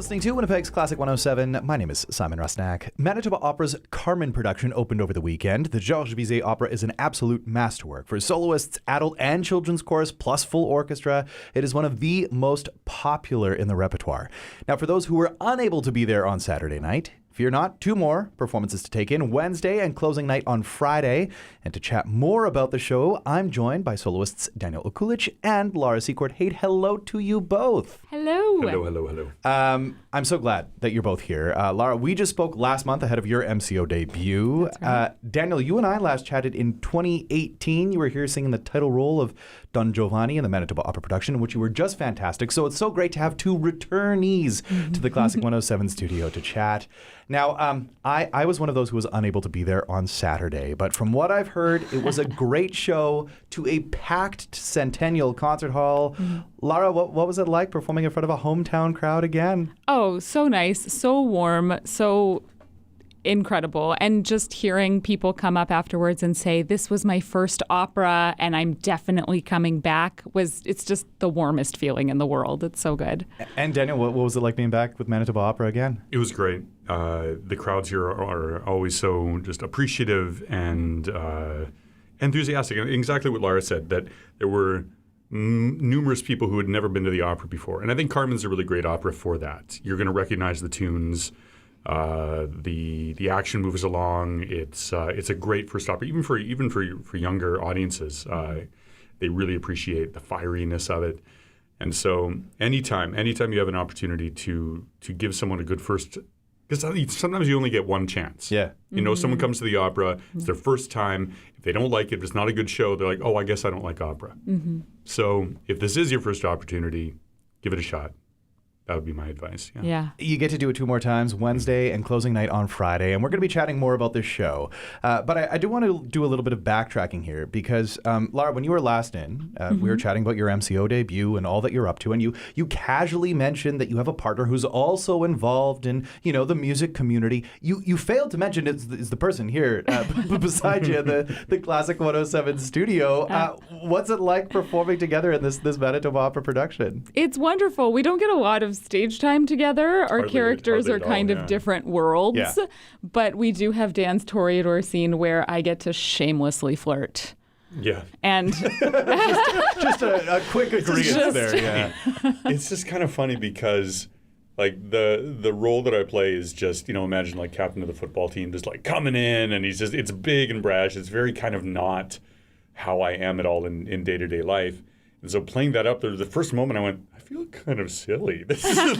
listening to Winnipeg's Classic 107. My name is Simon Rusnak. Manitoba Opera's Carmen production opened over the weekend. The Georges Bizet opera is an absolute masterwork for soloists, adult and children's chorus, plus full orchestra. It is one of the most popular in the repertoire. Now, for those who were unable to be there on Saturday night, fear not, 2 more performances to take in, Wednesday and closing night on Friday. And to chat more about the show, I'm joined by soloists Daniel Okulitch and Lara Secord-Haid. Hello to you both. Hello. Hello. I'm so glad that you're both here. Lara, we just spoke last month ahead of your MCO debut. That's right. Daniel, you and I last chatted in 2018. You were here singing the title role of Don Giovanni in the Manitoba Opera production, in which you were just fantastic. So it's so great to have 2 returnees to the Classic 107 studio to chat. Now, I was one of those who was unable to be there on Saturday, but from what I've heard, it was a great show to a packed Centennial Concert Hall. Lara, what was it like performing in front of a hometown crowd again? Oh, so nice, so warm, so incredible. And just hearing people come up afterwards and say, this was my first opera and I'm definitely coming back, it's just the warmest feeling in the world. It's so good. And Daniel, what was it like being back with Manitoba Opera again? It was great. The crowds here are always so just appreciative and enthusiastic. And exactly what Lara said, that there were numerous people who had never been to the opera before. And I think Carmen's a really great opera for that. You're going to recognize the tunes. The action moves along. It's a great first opera, even for younger audiences. They really appreciate the fieriness of it. And so anytime you have an opportunity to give someone a good first, because sometimes you only get one chance. Yeah. You know, someone comes to the opera, it's their first time. If they don't like it, if it's not a good show, they're like, oh, I guess I don't like opera. So if this is your first opportunity, give it a shot. That would be my advice. Yeah. You get to do it 2 more times, Wednesday and closing night on Friday. And we're going to be chatting more about this show. But I do want to do a little bit of backtracking here because, Lara, when you were last in, we were chatting about your MCO debut and all that you're up to. And you casually mentioned that you have a partner who's also involved in, the music community. You failed to mention is the person here beside you, the Classic 107 studio. What's it like performing together in this Manitoba Opera production? It's wonderful. We don't get a lot of stage time together. Our characters are kind of different worlds, but we do have Dan's Toreador scene where I get to shamelessly flirt. Yeah. And just a quick agreement there. Yeah. It's just kind of funny because like the role that I play is just, imagine like captain of the football team just like coming in and it's big and brash. It's very kind of not how I am at all in day-to-day life. And so playing that up, there was the first moment I went, I feel kind of silly. This is in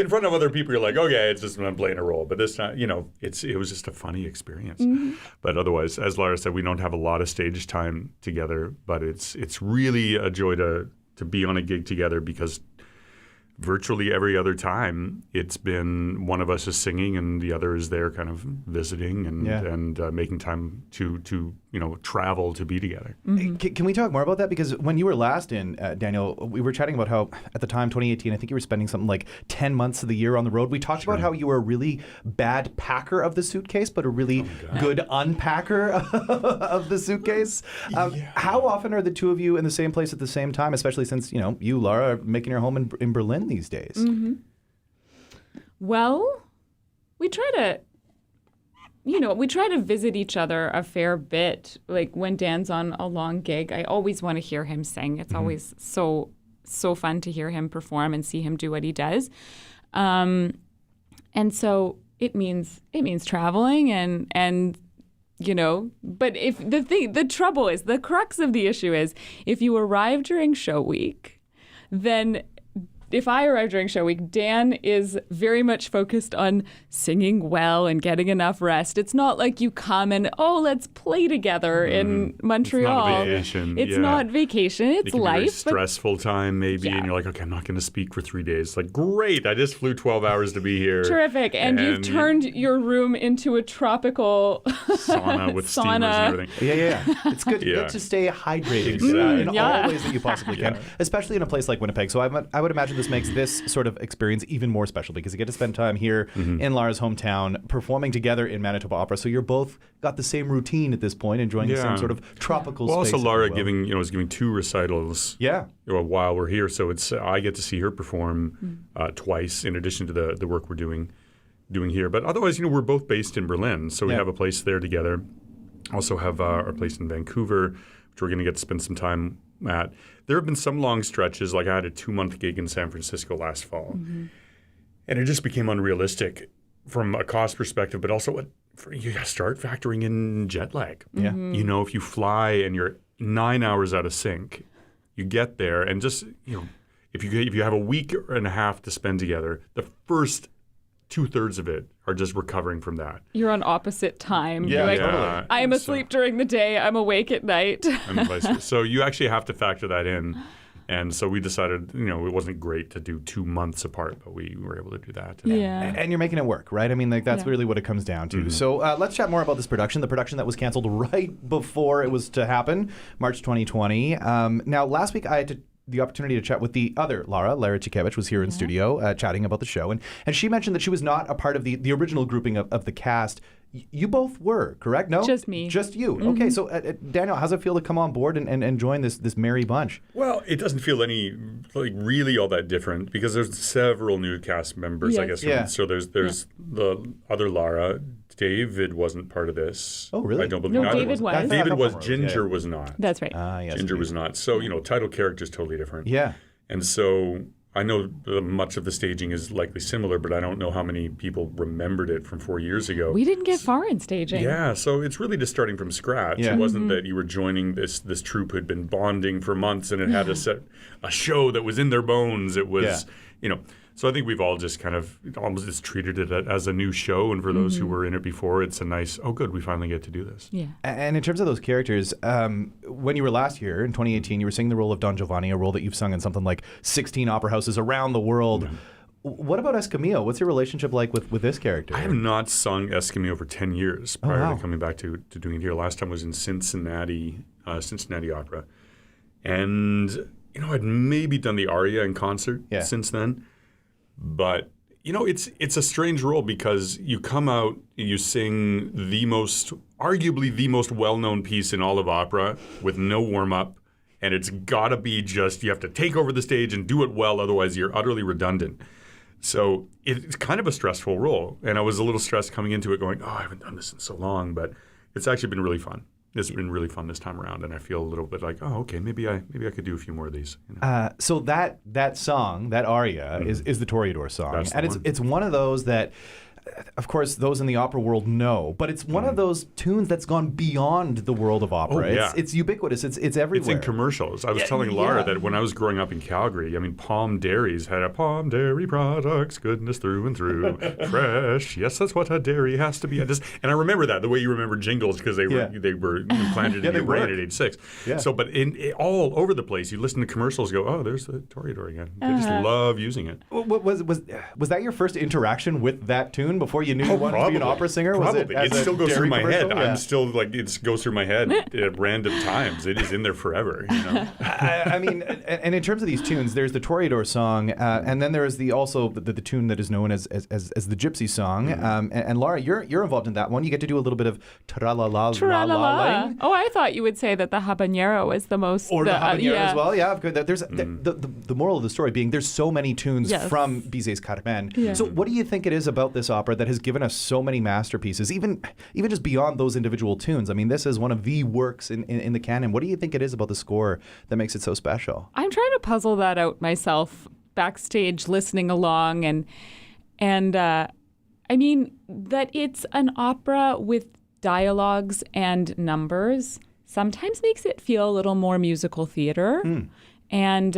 front of other people, you're like, okay, it's just I'm playing a role. But this time, it was just a funny experience. But otherwise, as Lara said, we don't have a lot of stage time together. But it's really a joy to be on a gig together because virtually every other time it's been one of us is singing and the other is there kind of visiting and making time to travel to be together. Can we talk more about that? Because when you were last in, Daniel, we were chatting about how at the time, 2018, I think you were spending something like 10 months of the year on the road. We talked about how you were a really bad packer of the suitcase, but a really good unpacker of the suitcase. How often are the two of you in the same place at the same time, especially since, you, Lara, are making your home in Berlin these days? Well, we try to visit each other a fair bit. Like when Dan's on a long gig, I always want to hear him sing. It's always so fun to hear him perform and see him do what he does. And so it means traveling and but if the crux of the issue is if you arrive during show week, then if I arrive during show week, Dan is very much focused on singing well and getting enough rest. It's not like you come and, let's play together in Montreal. It's not vacation. It's not vacation. It's it can life. Be a very stressful time maybe, and you're like, okay, I'm not going to speak for 3 days. Like, great, I just flew 12 hours to be here. Terrific. And you've turned your room into a tropical sauna with steamers and everything. Yeah. It's good to stay hydrated in all ways that you possibly can, especially in a place like Winnipeg. So I would imagine the this makes this sort of experience even more special because you get to spend time here in Lara's hometown performing together in Manitoba Opera. So you're both got the same routine at this point, enjoying the same sort of tropical space. Also, Lara is giving 2 recitals. Yeah. While we're here, so I get to see her perform twice in addition to the work we're doing here. But otherwise, we're both based in Berlin, so we have a place there together. Also have our place in Vancouver, which we're going to get to spend some time at. There have been some long stretches, like I had a 2-month gig in San Francisco last fall, and it just became unrealistic from a cost perspective, but also you start factoring in jet lag. Yeah. If you fly and you're 9 hours out of sync, you get there and just, if you have a week and a half to spend together, the first 2/3 of it are just recovering from that. You're on opposite time. Yeah, You're like, totally. I am asleep during the day. I'm awake at night. And vice versa. So you actually have to factor that in. And so we decided, it wasn't great to do 2 months apart, but we were able to do that. Yeah. And you're making it work, right? I mean, that's really what it comes down to. So let's chat more about this production, the production that was canceled right before it was to happen, March 2020. Now, last week I had the opportunity to chat with the other Lara Cikiewicz was here in studio chatting about the show. And she mentioned that she was not a part of the original grouping of the cast. You both were, correct? No? Just me. Just you. Okay, so Daniel, how's it feel to come on board and join this merry bunch? Well, it doesn't feel really all that different because there's several new cast members, I guess. Yeah. So there's the other Lara. David wasn't part of this. Oh, really? I don't believe. No, David was. David was. Ginger was not. That's right. Yes, Ginger was not. So, title character is totally different. Yeah. And so I know much of the staging is likely similar, but I don't know how many people remembered it from 4 years ago. We didn't get far in staging. Yeah, so it's really just starting from scratch. Yeah. It wasn't that you were joining this troupe who'd been bonding for months and it had a show that was in their bones. It was, So I think we've all just kind of almost just treated it as a new show. And for those who were in it before, it's a nice, oh, good, we finally get to do this. Yeah. And in terms of those characters, when you were last here in 2018, you were singing the role of Don Giovanni, a role that you've sung in something like 16 opera houses around the world. What about Escamillo? What's your relationship like with this character? I have not sung Escamillo for 10 years prior to coming back to doing it here. Last time was in Cincinnati Opera. And, I'd maybe done the aria in concert since then. But, it's a strange role because you come out, you sing arguably the most well-known piece in all of opera with no warm-up, and it's got to be you have to take over the stage and do it well, otherwise you're utterly redundant. So it's kind of a stressful role, and I was a little stressed coming into it going, I haven't done this in so long, but it's actually been really fun. It's been really fun this time around, and I feel a little bit like, okay, maybe I could do a few more of these. So that song, that aria, is the Toreador song, and it's one of those that, of course, those in the opera world know, but it's one of those tunes that's gone beyond the world of opera. Oh, yeah. It's ubiquitous. It's everywhere. It's in commercials. I was telling Lara that when I was growing up in Calgary, Palm Dairies had a Palm Dairy products, goodness through and through, fresh. Yes, that's what a dairy has to be. And I remember that the way you remember jingles because they were implanted in your brain at age 6. Yeah. So, but all over the place, you listen to commercials, go, oh, there's the Toreador again. They just love using it. Was that your first interaction with that tune? Before you knew you wanted to be an opera singer? Probably. It still goes through my head. Yeah. I'm still it goes through my head at random times. It is in there forever. I mean, and in terms of these tunes, there's the Toreador song, and then there is also the tune that is known as the Gypsy song. And Lara, you're involved in that one. You get to do a little bit of tra-la-la-la-la-ling. Oh, I thought you would say that the habanero was the most... Or the habanero as well, yeah. There's the moral of the story being there's so many tunes from Bizet's Carmen. Yeah. So what do you think it is about this opera that has given us so many masterpieces, even just beyond those individual tunes? I mean, this is one of the works in the canon. What do you think it is about the score that makes it so special? I'm trying to puzzle that out myself backstage, listening along, and I mean that it's an opera with dialogues and numbers sometimes makes it feel a little more musical theater, and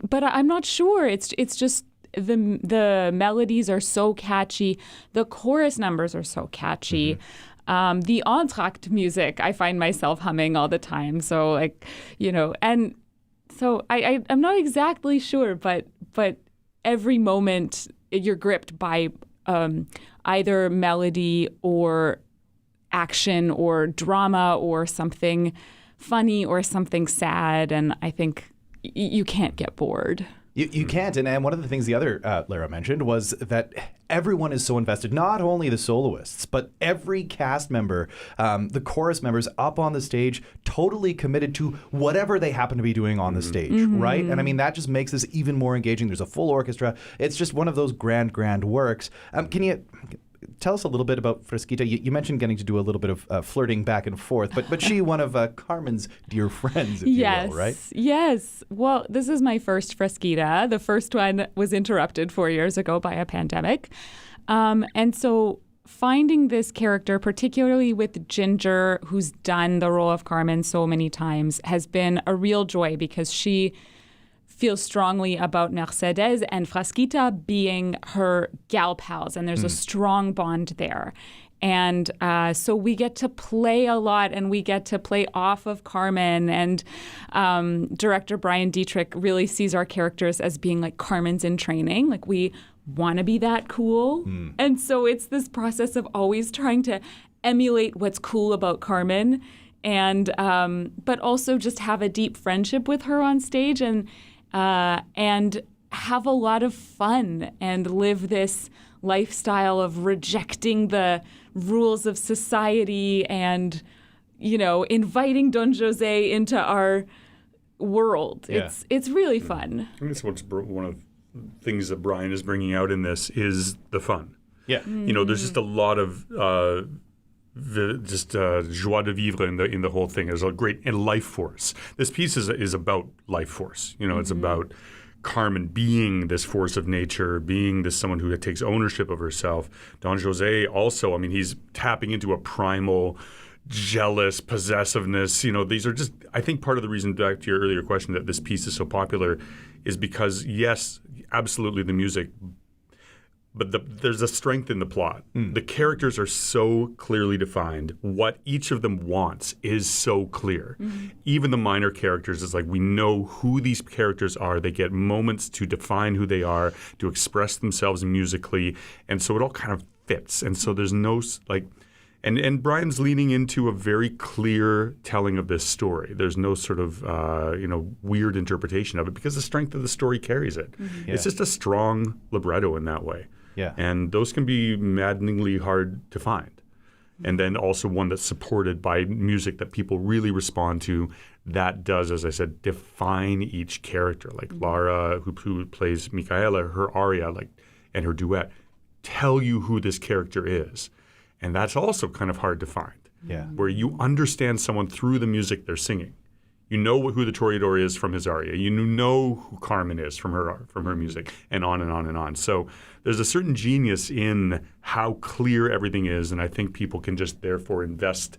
but I'm not sure. It's just the melodies are so catchy. The chorus numbers are so catchy. The entr'acte music, I find myself humming all the time. So and so I'm not exactly sure, but every moment you're gripped by either melody or action or drama or something funny or something sad. And I think you can't get bored. You can't. And one of the things the other Lara mentioned was that everyone is so invested, not only the soloists, but every cast member, the chorus members up on the stage, totally committed to whatever they happen to be doing on the stage, right? And I mean, that just makes this even more engaging. There's a full orchestra. It's just one of those grand works. Can you tell us a little bit about Frasquita? You mentioned getting to do a little bit of flirting back and forth, but she, one of Carmen's dear friends, if you will, right? Yes. Well, this is my first Frasquita. The first one was interrupted 4 years ago by a pandemic. And so finding this character, particularly with Ginger, who's done the role of Carmen so many times, has been a real joy because she feels strongly about Mercedes and Frasquita being her gal pals, and there's a strong bond there. And so we get to play a lot, and we get to play off of Carmen. And director Brian Dietrich really sees our characters as being like Carmen's in training. Like, we want to be that cool. And so it's this process of always trying to emulate what's cool about Carmen, and but also just have a deep friendship with her on stage, and have a lot of fun and live this lifestyle of rejecting the rules of society and, inviting Don Jose into our world. Yeah. It's really fun. I think it's one of the things that Brian is bringing out in this is the fun. Yeah. There's just a lot of joie de vivre in the whole thing. There's a great life force. This piece is about life force. It's about Carmen being this force of nature, being this someone who takes ownership of herself. Don Jose also, he's tapping into a primal, jealous possessiveness. These are just, I think part of the reason, back to your earlier question, that this piece is so popular is because, yes, absolutely the music, but there's a strength in the plot. The characters are so clearly defined. What each of them wants is so clear. Even the minor characters, it's like we know who these characters are. They get moments to define who they are, to express themselves musically. And so it all kind of fits. And so there's no, and Brian's leaning into a very clear telling of this story. There's no sort of, weird interpretation of it because the strength of the story carries it. Yeah. It's just a strong libretto in that way. Yeah. And those can be maddeningly hard to find. And then also one that's supported by music that people really respond to that does, as I said, define each character. Like Lara, who plays Micaela, her aria and her duet tell you who this character is. And that's also kind of hard to find. Yeah. Where you understand someone through the music they're singing. You know who the Toreador is from his aria. You know who Carmen is from her music, and on and on and on. So there's a certain genius in how clear everything is, and I think people can just therefore invest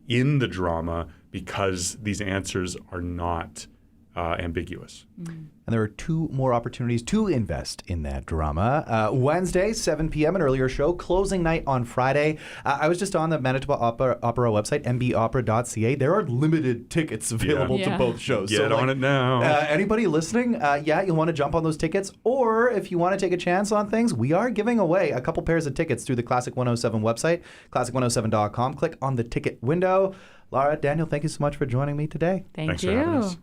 in the drama because these answers are not ambiguous. And there are 2 more opportunities to invest in that drama. Wednesday, 7 p.m., an earlier show. Closing night on Friday. I was just on the Manitoba Opera website, mbopera.ca. There are limited tickets available to both shows. Get on it now. Anybody listening, you'll want to jump on those tickets. Or if you want to take a chance on things, we are giving away a couple pairs of tickets through the Classic 107 website, classic107.com. Click on the ticket window. Lara, Daniel, thank you so much for joining me today. Thank Thanks you. for having us.